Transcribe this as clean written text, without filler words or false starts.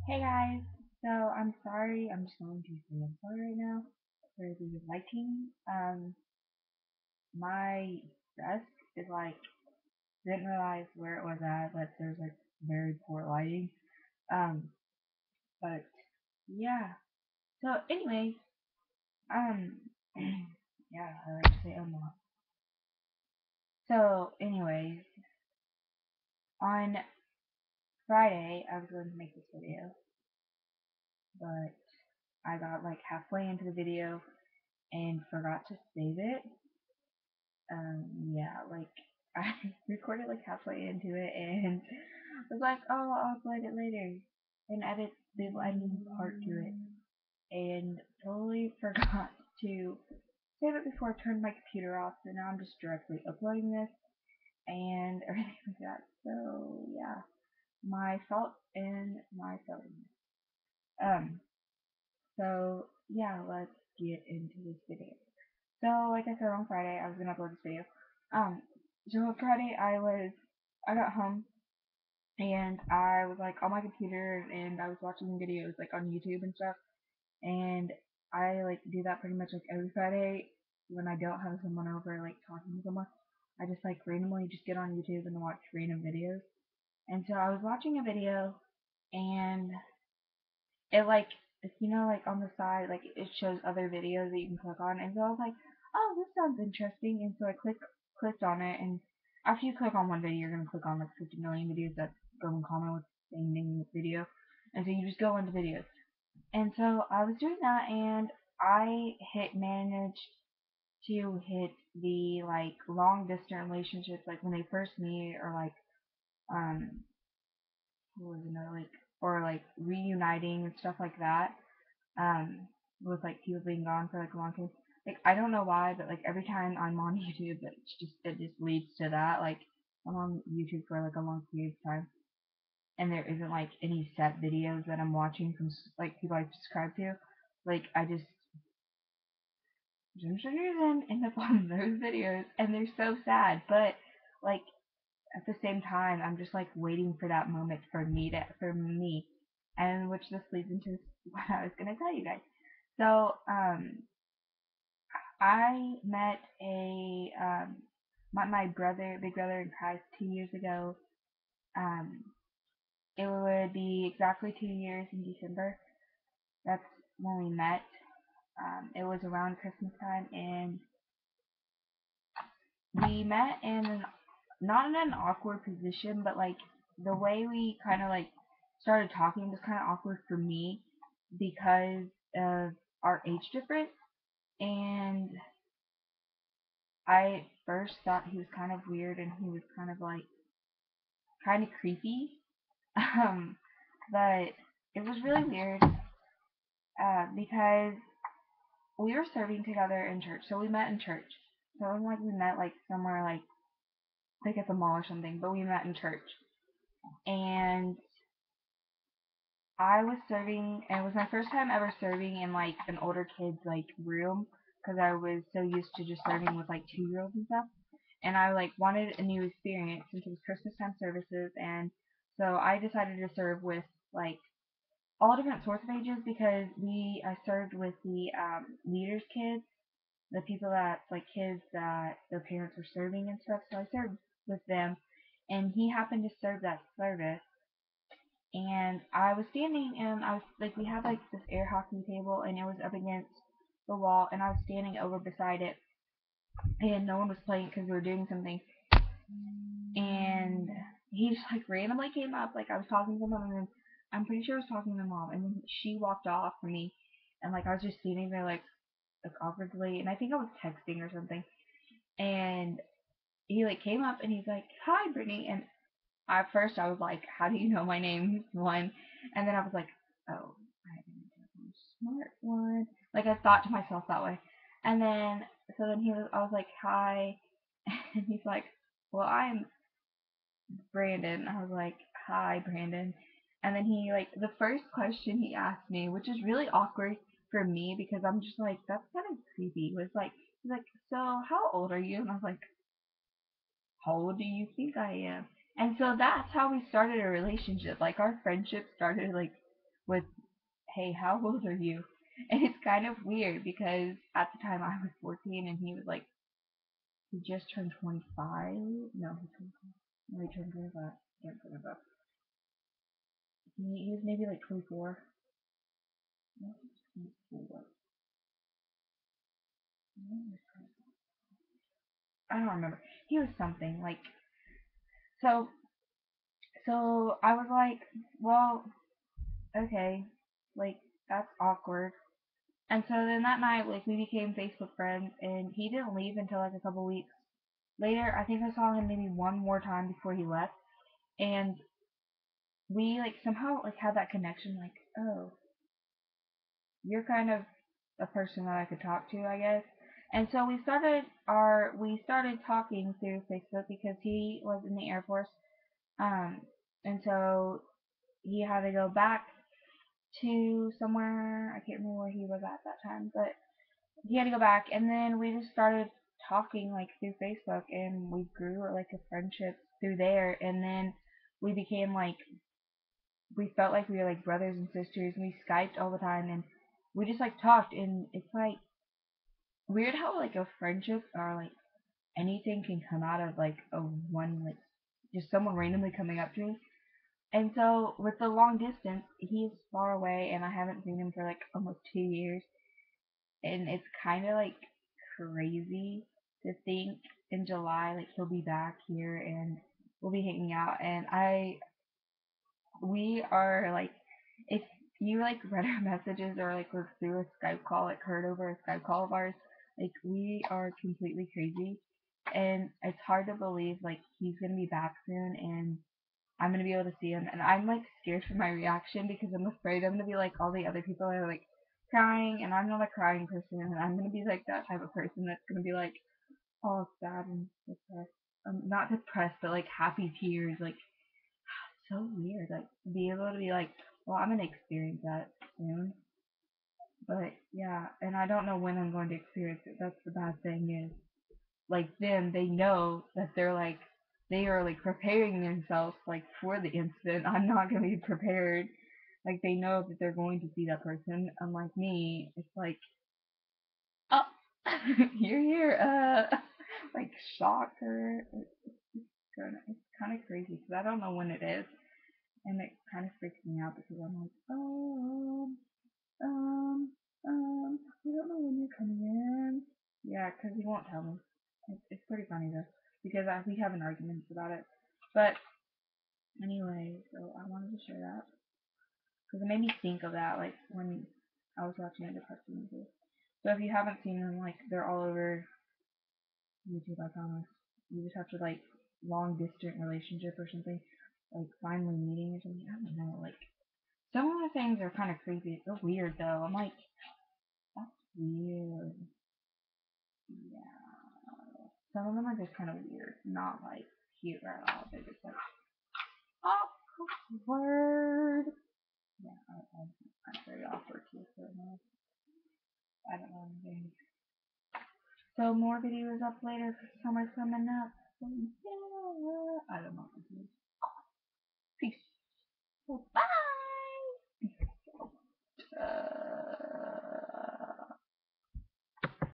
Hey guys, so I'm sorry, I'm just going to say I'm sorry right now for the lighting. My desk is like, didn't realize where it was at, but there's like very poor lighting. Um, but yeah, so anyways, um, yeah, I like to say a lot. So anyways, on Friday I was going to make this video, but I got like halfway into the video and forgot to save it. Yeah, like I recorded like halfway into it and was like, oh, I'll upload it later and edit the ending part to it, and totally forgot to save it before I turned my computer off. So now I'm just directly uploading this and everything like that. So yeah, my fault and my fault. Um, so yeah, let's get into this video. So, like I said, on Friday, I was gonna upload this video. Um, so on Friday, I got home and I was like on my computer and I was watching videos like on YouTube and stuff. And I like do that pretty much like every Friday when I don't have someone over like talking to someone. I just like randomly just get on YouTube and watch random videos. And so I was watching a video and it like like on the side like it shows other videos that you can click on, and so I was like, oh, this sounds interesting, and so I clicked on it, and after you click on one video, you're gonna click on like 50 million videos that go in common with the same name in the video, and so you just go into videos, and so I was doing that, and I hit managed to hit the like long distance relationships, like when they first meet, or like um what was another like, or like reuniting and stuff like that, um, with like people being gone for like a long time. Like I don't know why, but like every time I'm on YouTube, it just leads to that. Like I'm on YouTube for like a long period of time, and there isn't like any set videos that I'm watching from like people I subscribe to. Like I just for some reason end up on those videos, and they're so sad. But like at the same time, I'm just like waiting for that moment for me, and which this leads into what I was gonna tell you guys. So, I met my brother, big brother in Christ 2 years ago. Um, it would be exactly 2 years in December. That's when we met. It was around Christmas time, and we met in not in an awkward position, but like the way we kind of like started talking was kind of awkward for me because of our age difference, and I first thought he was kind of weird and he was kind of like kind of creepy. Um, but it was really weird because we were serving together in church. So we met in church. So it wasn't like we met like somewhere like at the mall or something, but we met in church. And I was serving, and it was my first time ever serving in like an older kid's like room because I was so used to just serving with like 2 year olds and stuff. And I like wanted a new experience since it was Christmas time services, and so I decided to serve with like all different sorts of ages because we I served with the leaders kids, the people that like kids that their parents were serving and stuff. So I served with them, and he happened to serve that service, and I was standing and I was like we had like this air hockey table and it was up against the wall, and I was standing over beside it, and no one was playing because we were doing something, and he just like randomly came up, like I was talking to him, and then I'm pretty sure I was talking to mom, and then she walked off from me, and like I was just standing there like awkwardly, and I think I was texting or something, and he like came up and he's like, "Hi, Brittany," and at first I was like, "How do you know my name?" One, and then I was like, "Oh, I'm a smart one." Like I thought to myself that way, and then I was like, "Hi," and he's like, "Well, I'm Brandon." I was like, "Hi, Brandon." And then he like the first question he asked me, which is really awkward for me because I'm just like, that's kind of creepy. Was like, he's like, "So how old are you?" And I was like, "How old do you think I am?" And so that's how we started a relationship. Like our friendship started like with, hey, how old are you? And it's kind of weird because at the time I was 14 and he was like, he just turned 25. No, he turned, no, he turned 25. Can't remember. He was maybe like 24. No, 24. I don't remember. He was something like, so. So I was like, well, okay, like that's awkward. And so then that night, like we became Facebook friends, and he didn't leave until like a couple weeks later. I think I saw him maybe one more time before he left, and we like somehow like had that connection. Like, oh, you're kind of a person that I could talk to, I guess. And so we started talking through Facebook because he was in the Air Force, um, and so he had to go back to somewhere. I can't remember where he was at that time, but he had to go back, and then we just started talking like through Facebook, and we grew like a friendship through there, and then we became like we felt like we were like brothers and sisters, and we Skyped all the time, and we just like talked, and it's like weird how like a friendship or like anything can come out of like a one like just someone randomly coming up to me. And so with the long distance, he's far away, and I haven't seen him for like almost 2 years, and it's kind of like crazy to think in July like he'll be back here and we'll be hanging out. And we are like, if you like read our messages or like were through a Skype call, like heard over a Skype call of ours, like we are completely crazy, and it's hard to believe like he's gonna be back soon and I'm gonna be able to see him, and I'm like scared for my reaction because I'm afraid I'm gonna be like all the other people are like crying, and I'm not a crying person, and I'm gonna be like that type of person that's gonna be like all sad and depressed. Not depressed, but like happy tears, like so weird. Like be able to be like, well, I'm gonna experience that soon, but yeah, and I don't know when I'm going to experience it. That's the bad thing is like them, they know that they are like preparing themselves like for the incident. I'm not gonna be prepared. Like they know that they're going to see that person. Unlike me, it's like, oh, you're here. Like shock or it's kind of crazy because I don't know when it is, and it kind of freaks me out because I'm like, oh, um, I don't know when you're coming in. Yeah, because he won't tell me. It's pretty funny though, because we have an argument about it. But anyway, so I wanted to share that because it made me think of that, like when I was watching a depressing movie. So if you haven't seen them, like they're all over YouTube, I promise. You just have to like long distance relationship or something, like finally meeting or something. I don't know, like some of the things are kind of creepy. It's so weird though. I'm like, that's weird. Yeah. Some of them are just kind of weird, not like cute at all. They're just like, oh, word. Yeah, I'm very awkward too. So no, I don't know anything. So more videos up later for summer coming up. So yeah, I don't know what to do. Peace. So, bye.